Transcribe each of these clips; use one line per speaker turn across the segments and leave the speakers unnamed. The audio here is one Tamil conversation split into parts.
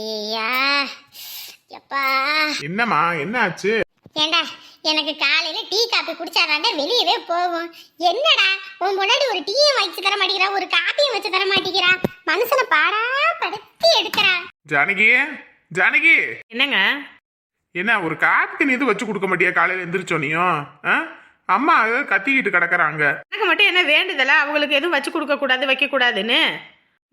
ஐயா எப்பா
என்னம்மா என்ன ஆச்சு?
ஏண்டா எனக்கு காலையில டீ காப்பி குடிச்சாதாண்டா வெளியவே போகும். என்னடா உன் முன்னாடி ஒரு டீயும் வச்சு தர மாட்டேங்கிறா, ஒரு காப்பியும் வச்சு தர மாட்டேங்கிறா, மனுஷனை பாடா படுத்தி எடுக்கிறா.
ஜானகி, ஜானகி,
என்னங்க?
என்ன ஒரு காப்பிக்கு நீ இது வச்சு கொடுக்க மாட்டியா காலையில எந்திரிச்சோனியும்? அம்மா கத்திக்கிட்டு கிடக்குறாங்க.
எனக்கு மட்டும் என்ன வேண்டுதல அவங்களுக்கு எதுவும் வச்சு கொடுக்க கூடாது வைக்க கூடாதுன்னு?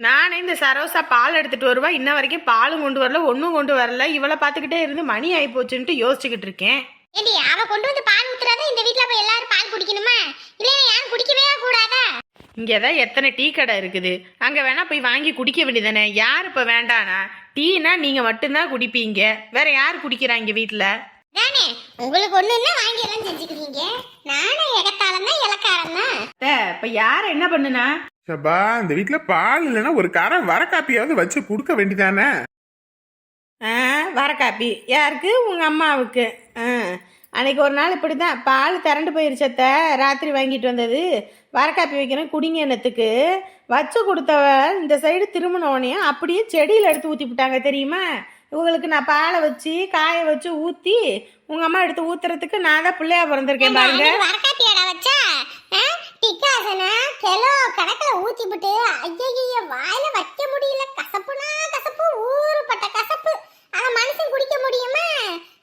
நானே இந்த சரோசா பால் எடுத்துட்டு வருவா, இன்ன வரைக்கும் பாலும் கொண்டு வரல, ஒன்றும் கொண்டு வரல. இவளை பார்த்துக்கிட்டே இருந்து மணி ஆகி போச்சுன்ட்டு யோசிச்சுக்கிட்டு இருக்கேன்.
ஏண்டி அவ கொண்டு வந்து பால் ஊத்துறாத இந்த வீட்ல போய் எல்லாரும் பால் குடிக்கணுமா? இல்ல யாரும் குடிக்கவே கூடாதா?
இங்கேதான் எத்தனை டீ கடை இருக்குது, அங்கே வேணா போய் வாங்கி குடிக்க வேண்டியதானே. யார் இப்போ வேண்டானா? டீனா நீங்கள் மட்டும்தான் குடிப்பீங்க, வேற யார் குடிக்கிறாங்க வீட்டில்?
தானே உங்களுக்கு ஒண்ணுன்னா வாங்கி எல்லாம் செஞ்சுக்கிறீங்க. நானும் எகத்தாளம் தான் இலக்காரம் தான்.
இப்போ யார் என்ன பண்ணுனா?
சபா இந்த வீட்டுல பால் இல்லைன்னா ஒரு வர காப்பியாவது வச்சு கொடுக்க வேண்டியதானே?
வர காப்பி யாருக்கு? உங்கள் அம்மாவுக்கு. அன்னைக்கு ஒரு நாள் இப்படி தான் பால் திரண்டு போயிருச்சத்த, ராத்திரி வாங்கிட்டு வந்தது. வர காப்பி வைக்கிறேன் குடிங்க என்னத்துக்கு வச்சு கொடுத்தவ இந்த சைடு திரும்பினோடனே அப்படியே செடியில் எடுத்து ஊற்றி விட்டாங்க தெரியுமா? இவங்களுக்கு நான் பாலை வச்சு காய வச்சு ஊற்றி உங்கள் அம்மா எடுத்து ஊத்துறதுக்கு நான் தான் பிள்ளையா பிறந்திருக்கேன் பாருங்க.
வரக்காப்பியாடா வச்சா டிக்காசனா கிலோ கணக்குல ஊத்தி விட்டு ஐயைய வாயில வைக்க முடியல. கசப்புனா கசப்பு, ஊறுபட்ட கசப்பு. அத மனுஷன் குடிக்க முடியுமா?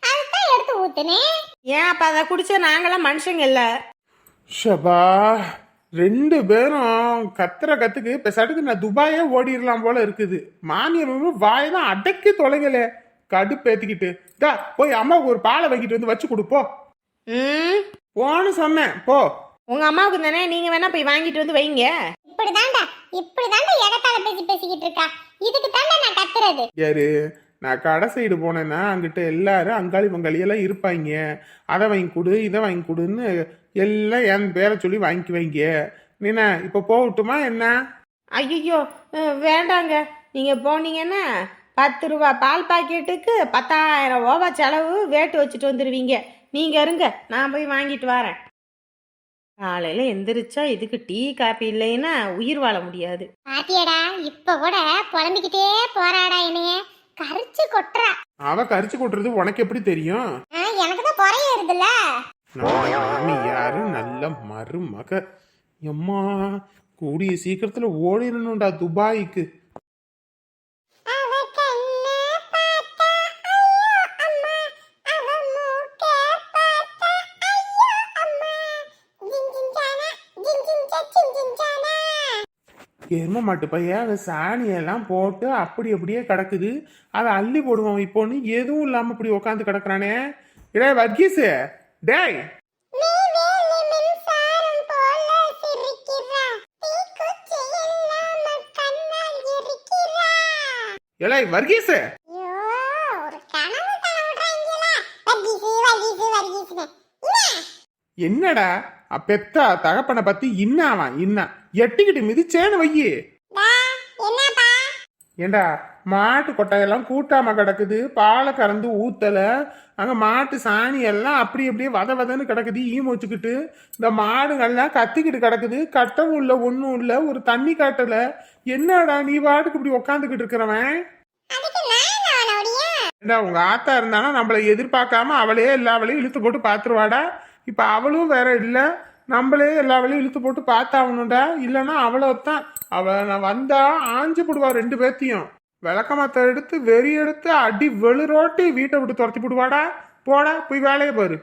அதுதான் எடுத்து ஊத்துனே.
ஏன் அப்ப அதை குடிச்ச நாங்களாம் மனுஷங்க இல்ல?
ஷபா ரெண்டு பேரும் கத்துற கத்துக்கு பெசாட்டுக்கு நான் துபாயே ஓடிடலாம் போல இருக்குது. மானியம் வாய் தான் அடக்கி தொலைங்கல கடுப்பேத்திக்கிட்டு. டா போய் அம்மாவுக்கு ஒரு பாலை வாங்கிட்டு வந்து வச்சு கொடுப்போம். போன்னு சொன்னேன் போ.
உங்க அம்மாவுக்கு தானே, நீங்க வேணா போய் வாங்கிட்டு வந்து வைங்க.
இப்படிதான்டா எகத்தால பேசிக்கிட்டு இருக்கா. இதுக்கு தாண்டா நான் கத்துறது.
யாரு? நான் கடை சைடு போனேன்னா அங்கிட்ட எல்லாரும் அங்காளி பங்காளி எல்லாம் இருப்பாங்க. அதை வாங்கி கொடு இதை வாங்கி கொடுன்னு எல்லாம் என் பேரை சொல்லி வாங்கிக்குவாங்க. நீனா இப்போ போகட்டுமா என்ன?
ஐயோ வேண்டாங்க. நீங்க போனீங்கன்னா 10 ரூபா பால் பாக்கெட்டுக்கு 10,000 ஓவா செலவு வேட்டு வச்சுட்டு வந்துடுவீங்க. நீங்க இருங்க, நான் போய் வாங்கிட்டு வரேன். காலையில எந்திரிச்சா இதுக்கு டீ காப்பி இல்லைன்னா உயிர் வாழ முடியாது.
பாத்தியடா இப்ப கூட புலம்பிக்கிட்டே போறாடா, என்னைய கரிச்சு கொட்டுறா.
அவ கரிச்சு கொட்டுறது உனக்கு எப்படி தெரியும்?
எனக்கு தான் பொறைய இருதுல்ல.
யாரு நல்ல மருமக. எம்மா கூடிய சீக்கிரத்துல ஓடிடணும்டா துபாய்க்கு. எரும மாட்டு பையன் அதை சாணியெல்லாம் போட்டு அப்படி அப்படியே கிடக்குது. அதை அள்ளி போடுவான். இப்போன்னு எதுவும் இல்லாம இப்படி உக்காந்து கிடக்குறானே. இடே வர்கீஸ், டேய் எலை வர்கீஸ், என்னடா பெத்தா தகப்பனை பத்தி இன்னாவான் இன்னா எட்டிக்கிட்டு மிதிச்சேன்னு வையி. ஏண்டா மாட்டு கொட்டையெல்லாம் கூட்டாம கிடக்குது, பாலை கறந்து ஊத்தல, அங்க மாட்டு சாணி எல்லாம் அப்படி அப்படியே வதன்னு கிடக்குது ஈம வச்சுக்கிட்டு. இந்த மாடுகள்லாம் கத்திக்கிட்டு கிடக்குது, கட்டவும் இல்லை ஒன்னும் இல்லை, ஒரு தண்ணி காட்டல. என்னடா நீ பாட்டுக்கு இப்படி உக்காந்துக்கிட்டு இருக்கிறவன்? ஏண்டா உங்க ஆத்தா இருந்தானா நம்மளை எதிர்பார்க்காம அவளே எல்லா வேலையும் இழுத்து போட்டு பாத்துருவாடா. இப்ப அவளும் வேற இல்ல, நம்மளே எல்லா வேலையும் இழுத்து போட்டு பார்த்தாகணும்டா. இல்லைன்னா அவ்வளவுதான். நான் வந்தா ஆஞ்சு போடுவா ரெண்டு பேர்த்தையும். விளக்கமாத்த எடுத்து வெறி எடுத்து அடி வெளுரோட்டி வீட்டை விட்டு துரத்தி போடுவாடா. போடா போய் வேலையை பாரு.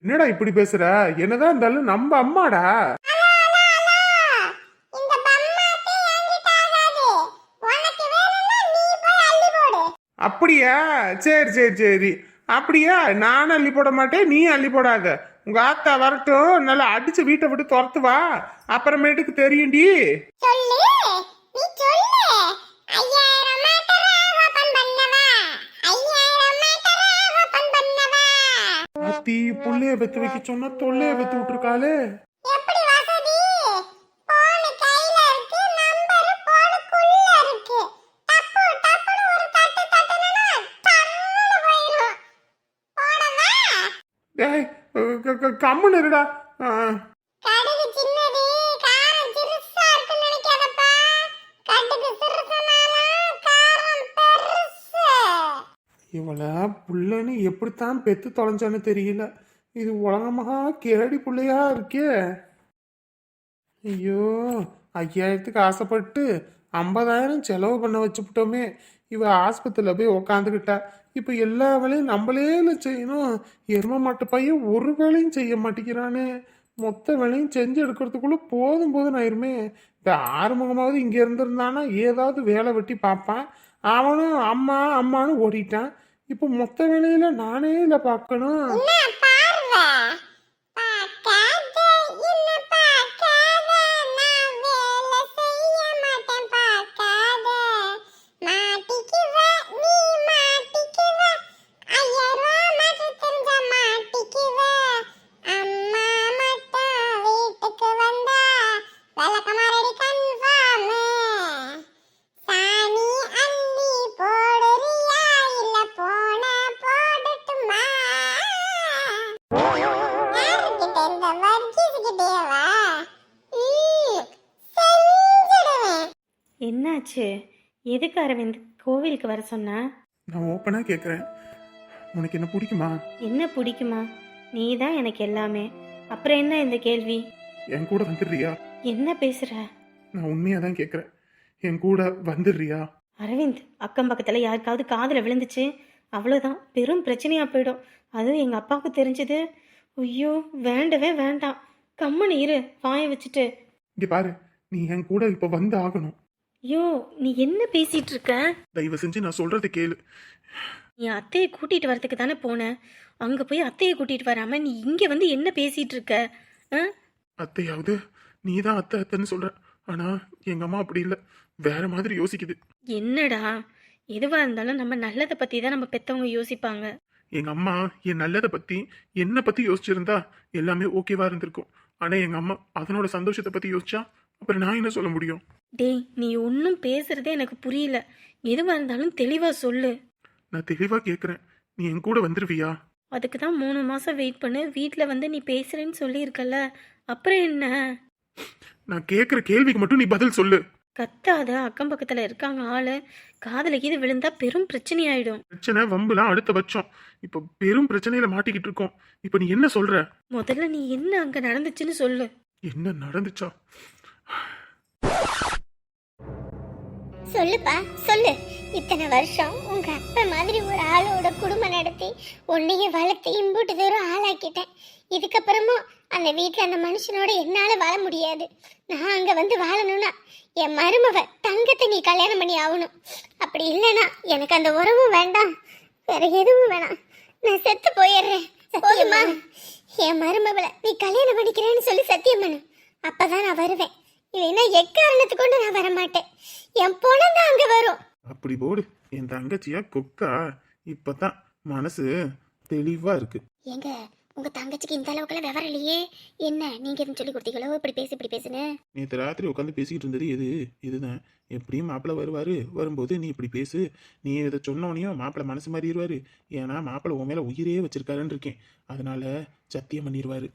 என்னடா இப்படி பேசுற? என்னதான் இருந்தாலும் நம்ம அம்மாடா. அப்படியா? சரி சரி சரி, அப்படியா? நானும் அள்ளி போட மாட்டேன், நீ அள்ளி போடாத. உங்க ஆத்தா வரட்டும், நல்லா அடிச்சு வீட்டை விட்டு துரத்து வா, அப்புறமேட்டுக்கு தெரியும்டி. அத்தி புள்ளைய பெத்து வைக்க சொன்னா தொல்லைய பெத்து விட்டுருக்காளே. ஏய் கம்முன்னு இருடா.
கடுகு சின்னது காரம் சிறுசா இருக்குன்னு நினைக்காதப்பா. கடுகு சிறுசுனாலும் காரம் பெருசு.
இவளை புள்ளன்னு எப்படித்தான் பெத்து தொலைஞ்சான்னு தெரியல. இது உலகமாக கேடி புள்ளையா இருக்கே. ஐயோ, 5000க்கு ஆசைப்பட்டு 50,000 செலவு பண்ண வச்சுவிட்டோமே. இவ ஆஸ்பத்திரியில் போய் உக்காந்துக்கிட்டா. இப்போ எல்லா வேலையும் நம்மளே செய்யணும். எரும மாட்டு பையன் ஒரு வேலையும் செய்ய மாட்டேங்கிறானே. மொத்த வேலையும் செஞ்சு எடுக்கிறதுக்குள்ள போதும் போதும் ஆயிருமே. இப்போ ஆறுமுகமாவது இங்கே இருந்திருந்தானா ஏதாவது வேலை வெட்டி பார்ப்பான். அவனும் அம்மா அம்மானு ஓடிட்டான். இப்போ மொத்த வேலையில நானே இல்லை பார்க்கணும்.
என்ன பார்வை? பார்க்காத, என்ன பார்க்காத, நான் வேலை செய்ய மாட்டேன் பார்க்காத. மாட்டிக்குவ, நீ மாட்டிக்குவ, 5000 மாட்ட தெரிஞ்ச மாட்டிக்குவ. அம்மா மட்டும் வீட்டுக்கு வந்தா விளக்கமாறடி கன்ஃபார்மு. சாணி அள்ளி போடுறியா இல்ல போன போடட்டுமா? யாருக்கிட்ட இந்த வர்க்கீஸ்கிட்டேவா? செஞ்சிடுவேன்.
என்னாச்சு? எதுக்கு அரவிந்த் கோவிலுக்கு வர சொன்னா?
நான் ஓப்பனாக கேட்குறேன், உனக்கு என்ன பிடிக்குமா?
என்ன பிடிக்குமா? நீ தான் எனக்கு எல்லாமே. அப்புறம் என்ன இந்த கேள்வி?
என் கூட வந்துடுறியா?
என்ன பேசுற
நான் உண்மையாக தான் கேட்குறேன். என் கூட வந்துடுறியா?
அரவிந்த்? அக்கம் பக்கத்தில் யாருக்காவது காதில் விழுந்துச்சு அவ்வளோதான், பெரும் பிரச்சனையாக போயிடும். அதுவும் எங்கள் அப்பாவுக்கு தெரிஞ்சது, ஐயோ வேண்டவே வேண்டாம். கம்முன்னு இரு, வாயை வச்சுட்டு.
இங்கே பாரு, நீ என் கூட இப்போ வந்து ஆகணும்.
ஐயோ, நீ என்ன பேசிட்டு இருக்க?
தயவு செஞ்சு நான் சொல்கிறத கேளு.
நீ அத்தையை கூட்டிகிட்டு வரதுக்கு தானே போனேன். அங்கே போய் அத்தையை கூட்டிகிட்டு வராமல் நீ இங்கே வந்து என்ன பேசிகிட்டு இருக்க? ஆ?
அத்தையாவது நீ தான் அத்தை அத்தைன்னு சொல்கிற. ஆனால் எங்கள் அம்மா அப்படி இல்லை, வேற மாதிரி யோசிக்குது.
என்னடா, எதுவாக இருந்தாலும் நம்ம நல்லதை பற்றி தான் நம்ம பெற்றவங்க யோசிப்பாங்க.
எங்கள் அம்மா என் நல்லதை பற்றி என்னை பற்றி யோசிச்சிருந்தா எல்லாமே ஓகேவா இருந்திருக்கும். ஆனால் எங்கள் அம்மா அதனோட சந்தோஷத்தை பற்றி யோசிச்சா அப்புறம் நான் என்ன சொல்ல முடியும்?
டேய், நீ ஒன்றும் பேசுகிறதே எனக்கு புரியல. எதுவாக இருந்தாலும் தெளிவாக சொல்லு.
நான் தெளிவாக கேட்குறேன், நீ என் கூட வந்துருவியா?
அதுக்கு தான் 3 மாதம் வெயிட் பண்ணு, வீட்டில் வந்து நீ பேசுகிறேன்னு சொல்லியிருக்கல, அப்புறம் என்ன?
நான் கேட்குற கேள்விக்கு மட்டும் நீ பதில் சொல்லு.
கத்தாத, அக்கம் பக்கத்தில் இருக்காங்க ஆளு, காதில் கீது விழுந்தா பெரும் பிரச்சனை ஆயிடும்.
பிரச்சனை வம்புலாம் அடுத்த பட்சம். இப்போ பெரும் பிரச்சனையில மாட்டிக்கிட்டு இருக்கோம். இப்போ நீ என்ன சொல்ற?
முதல்ல நீ என்ன அங்கே நடந்துச்சுன்னு சொல்லு.
என்ன நடந்துச்சா?
சொல்லுப்பா சொல்லு. இத்தனை வருஷம் உங்க அப்பா மாதிரி ஒரு ஆளோட குடும்பம் நடத்தி உன்னைய வளர்த்து இம்புட்டு தூரம் ஆளாக்கிட்டேன். இதுக்கப்புறமும் அந்த வீட்டில் அந்த மனுஷனோட என்னால வாழ முடியாது. நான் அங்க வந்து வாழணும்னா என் மருமவ தங்கத்தை நீ கல்யாணம் பண்ணி ஆகணும். அப்படி இல்லைன்னா எனக்கு அந்த உறவும் வேண்டாம், வேற எதுவும் வேணாம். நான் செத்து போயிடுறேன். போதுமா? என் மருமவளை நீ கல்யாணம் பண்ணிக்கிறேன்னு சொல்லி சத்தியம் பண்ணு. அப்பதான் நான் வருவேன். இல்லைன்னா எக்காரணத்து கொண்டு நான் வரமாட்டேன். என் பொண்ணு தான் அங்க வரும்.
அப்படி போடு. என் தங்கச்சியா கொக்கா இப்பதான் மனசு தெளிவா இருக்கு.
ஏங்க, உங்க தங்கச்சிக்கு இந்த அளவுக்குலாம் விவரம் இல்லையே. என்ன நீங்க எதுவும் சொல்லி கொடுத்தீங்களோ இப்படி பேசு இப்படி பேசுன்னு?
நேற்று ராத்திரி உட்காந்து பேசிக்கிட்டு இருந்தது இதுதான். எப்படியும் மாப்பிள்ளை வருவாரு, வரும்போது நீ இப்படி பேசு. நீ இதை சொன்னோனையும் மாப்பிள்ளை மனசு மாறிடுவாரு. ஏன்னா மாப்பிள்ளை உன் மேல உயிரே வச்சிருக்காருன்னு இருக்கேன். அதனால சத்தியம் பண்ணிடுவாரு.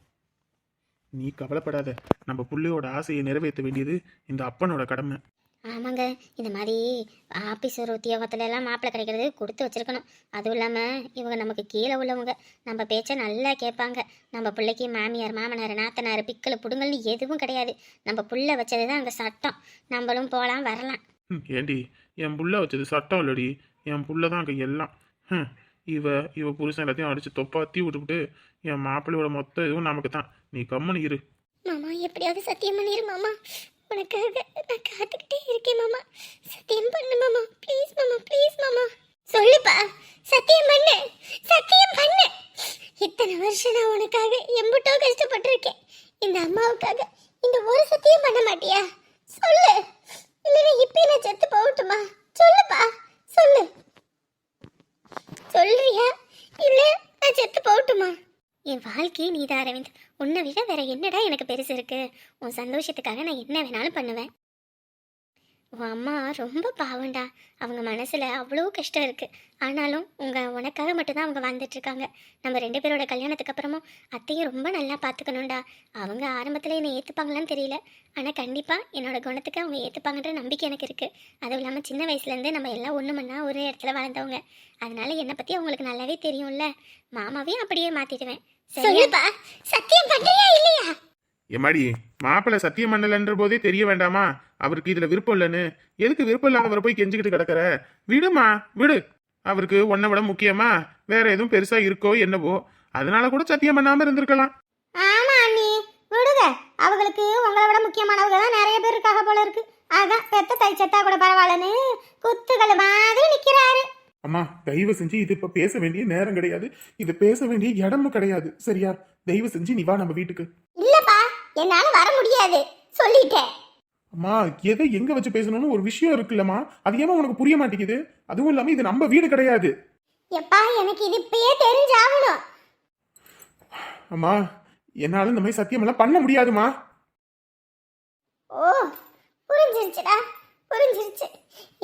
நீ கவலைப்படாத. நம்ம புள்ளையோட ஆசையை நிறைவேற்ற வேண்டியது இந்த அப்பனோட கடமை.
ஆமாங்க, இந்த மாதிரி ஆஃபீஸர் உத்தியோகத்துல எல்லாம் மாப்பிள்ளை கிடைக்கிறது கொடுத்து வச்சிருக்கணும். அதுவும் இல்லாமல் இவங்க நமக்கு கீழே உள்ளவங்க, நம்ம பேச்சை நல்லா கேட்பாங்க. நம்ம பிள்ளைக்கு மாமியார் மாமனார் நாத்தனார் பிக்கல் புடுங்கல்னு எதுவும் கிடையாது. நம்ம புள்ள வச்சது தான் அங்கே சட்டம். நம்மளும் போகலாம் வரலாம்.
ஏண்டி, என் புள்ள வச்சது சட்டம் இல்லடி, என் புள்ள தான் அங்கே எல்லாம். இவ புருஷன் எல்லாத்தையும் அடிச்சு தொப்பாத்தி விட்டுவிட்டு என் மாப்பிள்ளையோட மொத்த இதுவும் நமக்கு தான். நீ கம்மனு இரு
மாமா. எப்படியாவது சத்தியம் பண்ணிரு மாமா. உனக்காக நான் காத்துக்கிட்டே இருக்கேன் மாமா. சத்தியம் பண்ணு மாமா. ப்ளீஸ் மாமா, ப்ளீஸ் மாமா. சொல்லுப்பா, சத்தியம் பண்ணு, சத்தியம் பண்ணு. இத்தனை வருஷம் நான் உனக்காக எம்புட்டோ கஷ்டப்பட்டிருக்கேன். இந்த அம்மாவுக்காக இந்த ஒரு சத்தியம் பண்ண மாட்டியா? சொல்லு. இல்லைன்னா இப்பயே நான் செத்து போகட்டுமா? சொல்லுப்பா, சொல்லு. சொல்றியா இல்ல நான் செத்து போகட்டுமா? என் வாழ்க்கையே நீதான் அரவிந்த். உன்னை விட வேற என்னடா எனக்கு பெருசு இருக்கு? உன் சந்தோஷத்துக்காக நான் என்ன வேணாலும் பண்ணுவேன். உன் அம்மா ரொம்ப பாவம்டா. அவங்க மனசுல அவ்வளோ கஷ்டம் இருக்கு. ஆனாலும் உனக்காக மட்டும்தான் அவங்க வாழ்ந்துட்டு இருக்காங்க. நம்ம 2 பேரோட கல்யாணத்துக்கு அப்புறமும் அத்தையும் ரொம்ப நல்லா பார்த்துக்கணும்டா. அவங்க ஆரம்பத்தில் என்னை ஏற்றுப்பாங்களான்னு தெரியல. ஆனால் கண்டிப்பாக என்னோட குணத்துக்கு அவங்க ஏற்றுப்பாங்கன்ற நம்பிக்கை எனக்கு இருக்குது. அதுவும் இல்லாமல் சின்ன வயசுலேருந்து நம்ம எல்லாம் ஒன்று மண்ணா ஒரு இடத்துல வளர்ந்தவங்க. அதனால என்னை பற்றி அவங்களுக்கு நல்லாவே தெரியும்ல. மாமாவையும் அப்படியே மாற்றிடுவேன். சரிப்பா, சத்தியம் பண்ணுறியா இல்லையா?
எம்மாடி, மாப்பிள்ளை சத்தியம் பண்ணலன்ற போதே தெரிய வேண்டாமா அவருக்கு இதுல விருப்பம் இல்லைன்னு? எதுக்கு விருப்பம் இல்லாதவரை போய் கெஞ்சிக்கிட்டு கிடக்குற? விடுமா, விடு. அவருக்கு உன்னை விட முக்கியமா வேற எதுவும் பெருசா இருக்கோ என்னவோ, அதனால கூட சத்தியம் பண்ணாம இருந்திருக்கலாம்.
ஆமா அண்ணி, விடுங்க. அவங்களுக்கு உங்களை விட முக்கியமானவங்க தான் நிறைய பேர் இருக்காக போல இருக்கு. அதான் பெத்த தை செத்தா கூட பரவாயில்லன்னு குத்துக்கள் மாதிரி நிக்கிறாரு.
அம்மா, தயவு செஞ்சு இது இப்ப பேச வேண்டிய நேரம் கிடையாது. இது பேச வேண்டிய இடமும் கிடையாது. சரியா? தயவு செஞ்சு நீ வா நம்ம வீட்டுக்கு.
இல்லப்பா, என்னால வர முடியாது சொல்லிட்டேன்.
அம்மா, எதை எங்க வச்சு பேசணும்னு ஒரு விஷயம் இருக்குல்லம்மா. அது ஏமா உனக்கு புரிய மாட்டேங்குது? அதுவும் இல்லாம இது நம்ம வீடு கிடையாது.
எப்பா, எனக்கு இது இப்பயே தெரிஞ்சாகணும்.
அம்மா, என்னால இந்த மாதிரி சத்தியம் எல்லாம் பண்ண முடியாதுமா.
ஓ, புரிஞ்சிருச்சுடா, புரிஞ்சிருச்சு.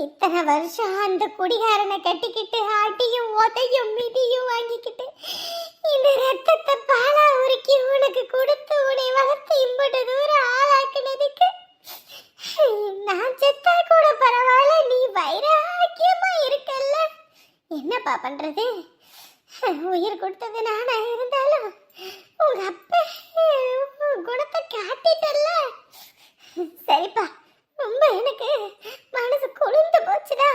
இத்தனை வருஷம் அந்த குடிகாரனை கட்டிக்கிட்டு ஆட்டியும் ஓத்தையும் மிதியும் வாங்கிக்கிட்டு இந்த ரத்தத்தை பாலா உருக்கி உனக்கு கொடுத்து உன்னை வளர்த்து இம்பட்டு தூரம் ஆளாக்குனதுக்கு நான் செத்தா கூட பரவாயில்ல, நீ வைராக்கியமா இருக்கல்ல. என்னப்பா பண்றது? உயிர் கொடுத்தது நானா இருந்தாலும் உங்க அப்பா குணத்தை காட்டிட்டல்ல. சரிப்பா, ரொம்ப எனக்கு மனசு குளிர்ந்து போச்சுடா,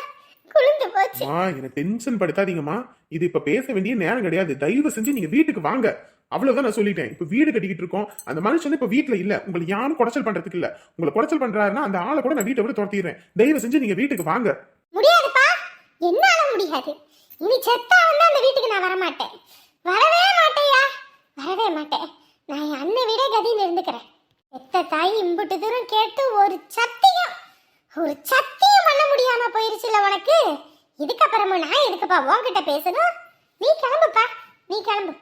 குளிர்ந்து போச்சு.
என்ன டென்ஷன் படுத்தாதீங்கம்மா. இது இப்ப பேச வேண்டிய நேரம் கிடையாது. தயவு செஞ்சு நீங்க வீட்டுக்கு வாங்க. அவ்வளவுதான் நான் சொல்லிட்டேன். இப்ப வீடு கட்டிக்கிட்டு இருக்கோம். அந்த மனுஷன் இப்ப வீட்டுல இல்ல. உங்களுக்கு யாரும் குடைச்சல் பண்றதுக்கு இல்ல. உங்களை குடைச்சல் பண்றாருன்னா அந்த ஆளை கூட நான் வீட்டை விட்டு துரத்திடுறேன். தயவு செஞ்சு நீங்க வீட்டுக்கு வாங்க.
முடியாதுப்பா, என்னால முடியாது. இனி செத்தா வந்து அந்த வீட்டுக்கு நான் வரமாட்டேன். வரவே மாட்டேயா, வரவே மாட்டேன். நான் என் அண்ணன் விட கதியில் இருந்துக்கிறேன். எத்த தாய் இம்புட்டு தூரம் கேட்டு ஒரு சத்தியம் பண்ண முடியாம போயிருச்சுல உனக்கு. இதுக்கப்புறமும் நான் எதுக்குப்பா உன்கிட்ட பேசணும்? நீ கிளம்புப்பா, நீ கிளம்பு.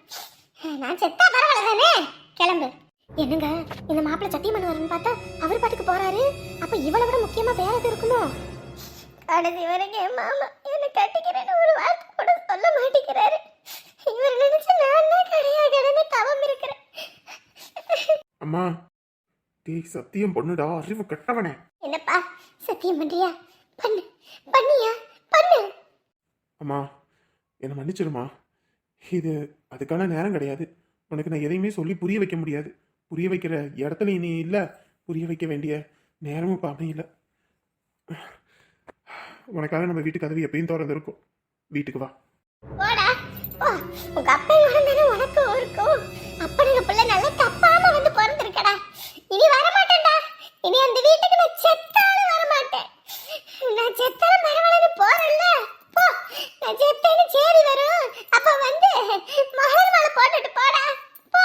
நான் செத்தா பரவாயில்ல தானே, கிளம்பு. என்னங்க, இந்த மாப்பிள்ளை சத்தியம் பண்ணுவாருன்னு பார்த்தா அவர் பாட்டுக்கு போறாரு. அப்ப இவளை விட முக்கியமா வேற எது இருக்குமோ? கடைசி வரைக்கும் மாமா என்ன கட்டிக்கிறேன்னு ஒரு வார்த்தை கூட சொல்ல மாட்டேங்கிறாரு. இவர் நினைச்சு நான் தான் கிடையாது தவம் இருக்கிறேன்.
அம்மா, டேய் சத்தியம் பண்ணுடா, அறிவு கட்டவனே.
என்னப்பா, சத்தியம் பண்றியா? பண்ணியா பண்ணு.
அம்மா, என்னை மன்னிச்சிருமா. இது அதுக்கான நேரம் கிடையாது. உனக்கு நான் எதையுமே சொல்லி புரிய வைக்க முடியாது. புரிய வைக்கிற இடத்துல நீ இல்லை. புரிய வைக்க வேண்டிய நேரமும் இப்போ அமையல. உனக்காக நம்ம வீட்டு கதவு எப்பயும் திறந்து இருக்கும். வீட்டுக்கு வா.
போடா போ. உங்க அப்பையோட தானே உனக்கு இருக்கும். அப்பனுங்க பிள்ளை நல்லா தப்பாம வந்து பிறந்திருக்கடா. இனி வர மாட்டேன்டா. இனி அந்த வீட்டுக்கு நான் செத்தாலும் வர மாட்டேன். நான் செத்தாலும் பரவாயில்லைன்னு போறேன்ல. போ, நான் செத்தேன்னு சேரி வரும். அப்ப வந்து மலர் மாலை போட்டுட்டு போடா. போ.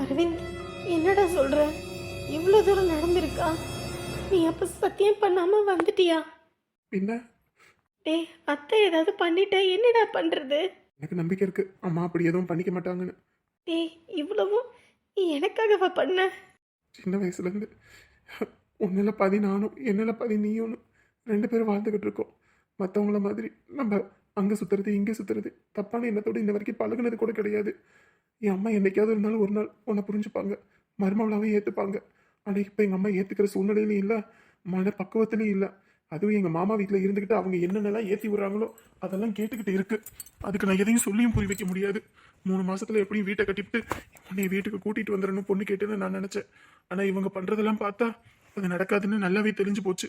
அரவிந்த், என்னடா சொல்ற? இவ்வளோ தூரம் நடந்திருக்கா? நீ அப்ப சத்தியம் பண்ணாம வந்துட்டியா?
பின்ன
டேய், அத்தை ஏதாவது பண்ணிட்டா என்னடா பண்றது?
எனக்கு நம்பிக்கை இருக்கு அம்மா அப்படி எதுவும் பண்ணிக்க மாட்டாங்கன்னு.
டேய், இவ்வளவும் நீ எனக்காகவா பண்ண?
சின்ன வயசுலேருந்து உன்னில் பாதி நானும் என்னில் பாதி நீயும் 2 பேரும் வாழ்ந்துக்கிட்டு இருக்கோம். மற்றவங்கள மாதிரி நம்ம அங்கே சுற்றுறது இங்கே சுற்றுறது தப்பான எண்ணத்தோடு இன்ன வரைக்கும் பழகுனது கூட கிடையாது. என் அம்மா என்னைக்காவது இருந்தாலும் ஒரு நாள் உன்னை புரிஞ்சுப்பாங்க, மருமகளாவே ஏற்றுப்பாங்க. ஆனால் இப்போ எங்கள் அம்மா ஏற்றுக்கிற சூழ்நிலையிலையும் இல்லை, மன பக்குவத்துலேயும் இல்லை. அதுவும் எங்கள் மாமா வீட்டில் இருந்துக்கிட்டு அவங்க என்னென்னலாம் ஏற்றி விடுறாங்களோ அதெல்லாம் கேட்டுக்கிட்டு இருக்கு. அதுக்கு நான் எதையும் சொல்லியும் புரிய வைக்க முடியாது. 3 மாசத்துல எப்படியும் வீட்டை கட்டிவிட்டு உன்னை வீட்டுக்கு கூட்டிகிட்டு வந்துடணும் பொண்ணு கேட்டுன்னு நான் நினச்சேன். ஆனால் இவங்க பண்ணுறதெல்லாம் பார்த்தா அது நடக்காதுன்னு நல்லாவே தெரிஞ்சு போச்சு.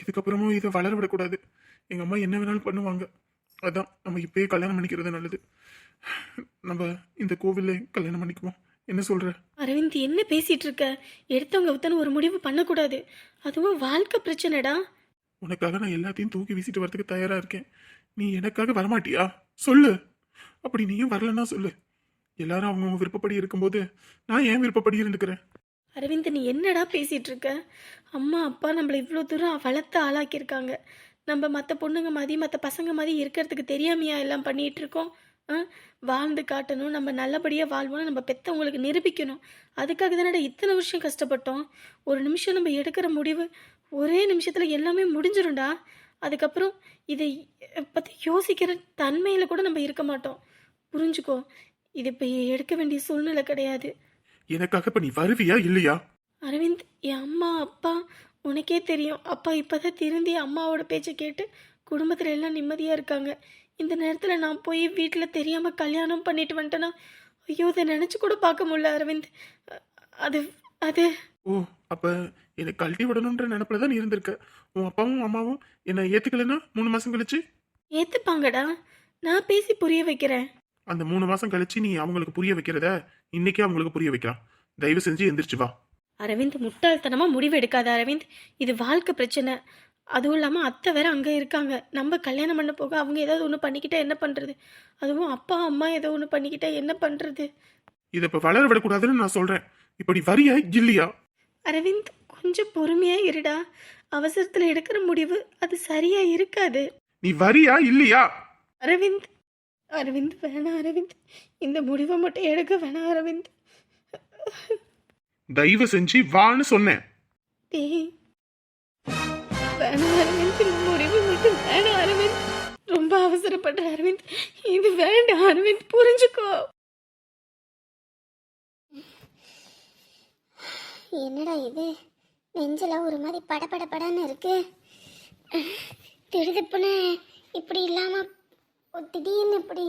இதுக்கப்புறமும் இதை வளர விடக்கூடாது. எங்கள் அம்மா என்ன வேணாலும் பண்ணுவாங்க. அதான் நம்ம இப்பயே கல்யாணம் பண்ணிக்கிறது நல்லது. நம்ம இந்த கோவிலில் கல்யாணம் பண்ணிக்குவோம். என்ன சொல்ற?
அரவிந்த், என்ன பேசிட்டு இருக்க? எடுத்தவங்க வித்தன ஒரு முடிவு பண்ணக்கூடாது. அதுவும் வாழ்க்கை பிரச்சனைடா.
உனக்காக நான் எல்லாத்தையும் தூக்கி வீசிட்டு வரதுக்கு தயாரா இருக்கேன். நீ எனக்காக வரமாட்டியா? சொல்லு. அப்படி நீயும் வரலன்னா சொல்லு. எல்லாரும் அவங்க விருப்பப்படி இருக்கும்போது நான் ஏன் விருப்பப்படி இருந்துக்கிறேன்?
அரவிந்த், நீ என்னடா பேசிட்டு இருக்க? அம்மா அப்பா நம்மளை இவ்வளோ தூரம் வளர்த்து ஆளாக்கியிருக்காங்க. நம்ம மற்ற பொண்ணுங்க மாதிரி மற்ற பசங்க மாதிரி இருக்கிறதுக்கு தெரியாமையா எல்லாம் பண்ணிட்டு இருக்கோம்?
ஆ வாழ்ந்து காட்டணும், நம்ம நல்லபடியாக வாழ்வோம்னு நம்ம பெற்றவங்களுக்கு நிரூபிக்கணும். அதுக்காக தானடா இத்தனை வருஷம் கஷ்டப்பட்டோம். ஒரு நிமிஷம் நம்ம எடுக்கிற முடிவு ஒரே நிமிஷத்தில் எல்லாமே முடிஞ்சிடும்டா. அதுக்கப்புறம் இதை பற்றி யோசிக்கிற தன்மையில் கூட நம்ம இருக்க மாட்டோம். புரிஞ்சுக்கோ, இது இப்போ எடுக்க வேண்டிய சூழ்நிலை கிடையாது.
எனக்காக இப்ப நீ வருவியா இல்லையா?
அரவிந்த், என் அம்மா அப்பா உனக்கே தெரியும். அப்பா இப்போதான் திருந்தி அம்மாவோட பேச்சை கேட்டு குடும்பத்தில் எல்லாம் நிம்மதியாக இருக்காங்க. இந்த நேரத்தில் நான் போய் வீட்டில் தெரியாமல் கல்யாணம் பண்ணிட்டு வந்துட்டேன்னா ஐயோ, அதை நினச்சி கூட பார்க்க முடியல அரவிந்த். அது அது
ஓ, அப்ப என்னை கழட்டி விடணுன்ற நினைப்புல தான் நீ இருந்திருக்க. உன் அப்பாவும் அம்மாவும் என்னை ஏத்துக்கலைன்னா 3 மாசம் கழிச்சு
ஏற்றுப்பாங்கடா. நான் பேசி புரிய வைக்கிறேன்.
அந்த 3 மாசம் கழிச்சு நீ அவங்களுக்கு புரிய வைக்கிறத இன்னைக்கே அவங்களுக்கு புரிய வைக்கலாம். தயவு செஞ்சு எந்திரிச்சு வா.
அரவிந்த், முட்டாள்தனமாக முடிவு எடுக்காத அரவிந்த். இது வாழ்க்கை பிரச்சனை. அதுவும் இல்லாமல் அத்தை வேற அங்கே இருக்காங்க. நம்ம கல்யாணம் பண்ண போக அவங்க ஏதாவது ஒன்று பண்ணிக்கிட்டா என்ன பண்ணுறது? அதுவும் அப்பா அம்மா ஏதோ ஒன்று பண்ணிக்கிட்டா என்ன பண்ணுறது?
இதை இப்ப வளர விடக்கூடாதுன்னு நான் சொல்றேன். இப்ப நீ வரியா இல்லையா?
அரவிந்த், கொஞ்சம் பொறுமையாக இருடா. அவசரத்தில் எடுக்கிற முடிவு அது சரியாக இருக்காது.
நீ வரியா இல்லையா?
அரவிந்த், அரவிந்த் வேணாம் அரவிந்த். இந்த முடிவை மட்டும் எடுக்க வேணாம் அரவிந்த்.
தயவு செஞ்சு வான்னு சொன்னேன்.
டேய், வேணாம் அரவிந்த். இந்த முடிவு மட்டும் வேணாம் அரவிந்த். ரொம்ப அவசரப்படுற அரவிந்த். இது வேண்டாம் அரவிந்த், புரிஞ்சுக்கோ.
என்னடா இது, நெஞ்சில் ஒரு மாதிரி படபடன்னு இருக்கு. திடுதிப்புன்னு இப்படி இல்லாமல் திடீர்னு இப்படி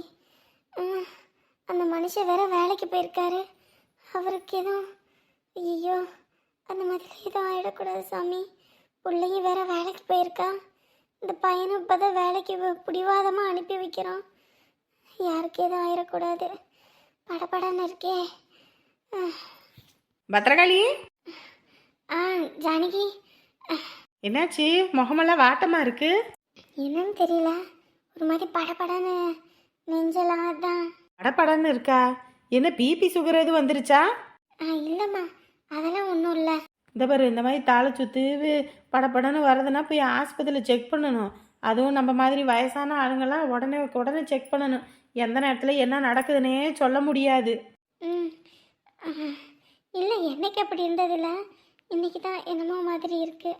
அந்த மனுஷன் வேற வேலைக்கு போயிருக்காரு. அவருக்கு எதுவும் ஐயோ அந்த மாதிரி எதுவும் ஆகிடக்கூடாது சாமி. பிள்ளையும் வேற வேலைக்கு போயிருக்கா. இந்த பையனும் இப்போ தான் வேலைக்கு பிடிவாதமாக அனுப்பி வைக்கிறோம். யாருக்கு எதுவும் ஆயிடக்கூடாது. படபடன்னு இருக்கே.
பத்திரகாளி,
ஜானகி,
என்னாச்சு? முகமெல்லாம் வாட்டமா இருக்கு.
என்னன்னு தெரியல, ஒரு மாதிரி படபடன்னு நெஞ்செல்லாம் தான்.
படபடன்னு இருக்கா? என்ன பிபி சுகர் எதுவும் வந்துருச்சா?
இல்லைம்மா, அதெல்லாம் ஒன்றும் இல்லை.
இந்த பாரு, இந்த மாதிரி தலை சுத்து படபடன்னு வருதுன்னா போய் ஆஸ்பத்திரியில் செக் பண்ணணும். அதுவும் நம்ம மாதிரி வயசான ஆளுங்கெல்லாம் உடனே உடனே செக் பண்ணணும். எந்த நேரத்தில் என்ன நடக்குதுன்னே சொல்ல முடியாது.
இல்லை, என்னைக்கு அப்படி இருந்ததில்ல, இன்னைக்கு தான் என்னமோ மாதிரி இருக்கு.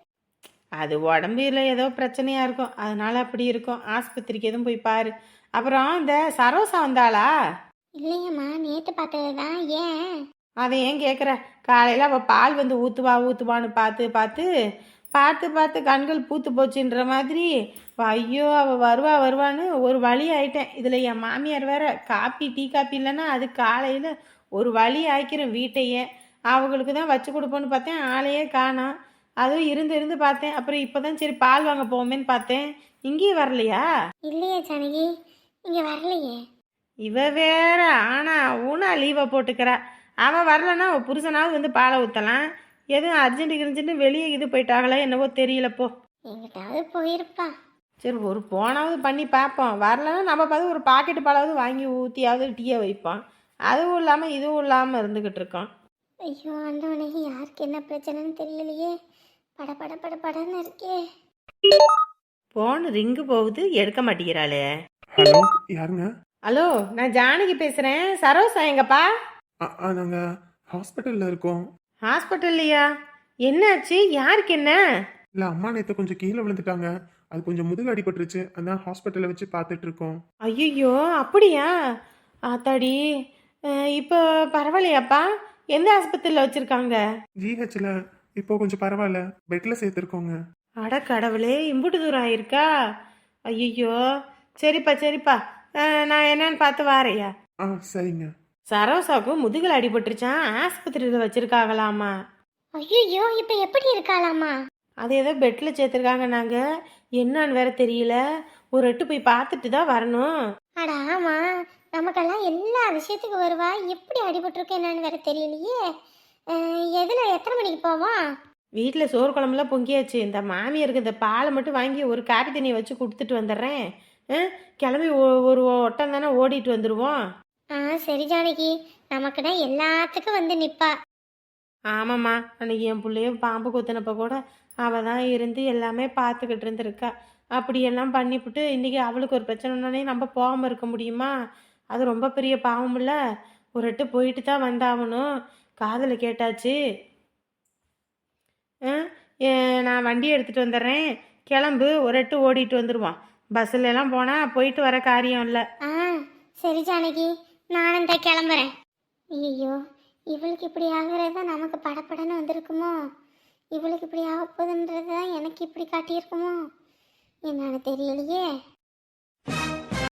அது உடம்புல ஏதோ பிரச்சனையாக இருக்கும், அதனால அப்படி இருக்கும். ஆஸ்பத்திரிக்கு எதுவும் போய் பாரு. அப்புறம் இந்த சரோசா வந்தாளா?
இல்லையம்மா, நேற்று பார்த்தது தான். ஏன்?
அதை ஏன் கேட்குற? காலையில் அவள் பால் வந்து ஊற்றுவான்னு பார்த்து பார்த்து பார்த்து பார்த்து கண்கள் பூத்து போச்சுன்ற மாதிரி ஐயோ அவள் வருவான்னு ஒரு வழி ஆயிட்டேன். இதில் என் மாமியார் வேற டீ காப்பி இல்லைன்னா அது காலையில் ஒரு வழி ஆக்கிரும் வீட்டையே. அவங்களுக்கு தான் வச்சு கொடுப்போன்னு பார்த்தேன், ஆளையே காணோம். அதுவும் இருந்து பார்த்தேன். அப்புறம் இப்போ தான் சரி பால் வாங்க போவோமேன்னு பார்த்தேன். இங்கேயும் வரலையா?
இல்லையே ஜானகி, இங்கே வரலையே.
இவ வேற ஆனா ஊனா லீவை போட்டுக்கிறா. அவன் வரலன்னா அவள் புருஷனாவது வந்து பாலை ஊற்றலாம். எதுவும் அர்ஜென்ட்டு வெளியே இது போயிட்டாங்களா என்னவோ தெரியலப்போ.
எங்கிட்டாவது போயிருப்பா.
சரி, ஒரு போனாவது பண்ணி பார்ப்போம். வரலன்னா நம்ம பார்த்து ஒரு பாக்கெட்டு பாலாவது வாங்கி ஊற்றியாவது டீயை வைப்போம். அதுவும் இல்லாமல் இதுவும் இல்லாமல் இருந்துக்கிட்டு இருக்கோம்.
ஐயோ ஆண்டவனே, யாருக்கு என்ன பிரச்சனைன்னு தெரியலையே. படன்னு இருக்கே.
போன் ரிங்கு போகுது, எடுக்க மாட்டேங்கிறாளே.
ஹலோ, யாருங்க?
ஹலோ, நான் ஜானகி பேசுகிறேன். சரோசா எங்கப்பா?
நாங்க ஹாஸ்பிட்டல்ல இருக்கோம்.
ஹாஸ்பிட்டல்லையா? என்னாச்சு? யாருக்கு என்ன?
இல்ல, அம்மா நேத்து கொஞ்சம் கீழே விழுந்துட்டாங்க. அது கொஞ்சம் முதுகு அடிபட்டுருச்சு. அதான் ஹாஸ்பிட்டல்ல வச்சு பார்த்துட்டு இருக்கோம்.
ஐயோ, அப்படியா? ஆத்தாடி, இப்போ பரவாயில்லையாப்பா? எந்த ஆஸ்பத்திரியில் வச்சுருக்காங்க?
ஜிஹெச்ல இப்போ கொஞ்சம் பரவாயில்ல, பெட்ல சேர்த்துருக்கோங்க.
அட கடவுளே, இம்புட்டு தூரம் ஆயிருக்கா? ஐயோ, சரிப்பா, நான் என்னன்னு பார்த்து வாரையா.
சரிங்க.
சரோசாவுக்கு முதுகில் அடிபட்டுருச்சான், ஆஸ்பத்திரியில் வச்சிருக்காங்களாமா.
ஐயோ, இப்போ எப்படி இருக்காளாமா?
அது ஏதோ பெட்டில் சேர்த்துருக்காங்க. நாங்கள் என்னன்னு வேற தெரியல. ஒரு எட்டு போய் பார்த்துட்டு தான் வரணும்.
அட ஆமா, நமக்கெல்லாம் எல்லா விஷயத்துக்கு வருவா. எப்படி அடிபட்டிருக்கு என்னன்னு வேற தெரியலையே. எத்தனை மணிக்கு போவோம்?
வீட்டில் சோறு குழம்புலாம் பொங்கியாச்சு. இந்த மாமியாருக்கு இந்த பாலை மட்டும் வாங்கி ஒரு காப்பி தண்ணியை வச்சு கொடுத்துட்டு வந்துடுறேன். கிளம்பி ஒரு ஒட்டம் தானே ஓடிட்டு வந்துடுவோம்.
சரி ஜானகி, நமக்குன்னா எல்லாத்துக்கும் வந்து நிப்பா.
ஆமாம்மா, அன்னைக்கு என் பிள்ளைய பாம்பு கொத்தினப்ப கூட அவள் தான் இருந்து எல்லாமே பார்த்துக்கிட்டு இருந்திருக்கா. அப்படியெல்லாம் பண்ணிவிட்டு இன்றைக்கி அவளுக்கு ஒரு பிரச்சனைனே நம்ம போகாமல் இருக்க முடியுமா? அது ரொம்ப பெரிய பாவமில்ல. ஒரு எட்டு போயிட்டு தான் வந்தாகணும். காதில் கேட்டாச்சு. ஆ, நான் வண்டியை எடுத்துகிட்டு வந்துடுறேன். கிளம்பு, ஒரு எட்டு ஓடிட்டு வந்துடுவான். பஸ்ஸில் எல்லாம் போனால் போயிட்டு வர காரியம் இல்லை.
ஆ சரி ஜானகி, நானும் இந்த கிளம்புறேன். ஐயோ, இவளுக்கு இப்படி ஆகுறது தான் நமக்கு படப்படன்னு வந்திருக்குமோ? இவளுக்கு இப்படி ஆக போகுதுன்றது தான் எனக்கு இப்படி காட்டியிருக்குமோ? என்னன்னு தெரியலையே.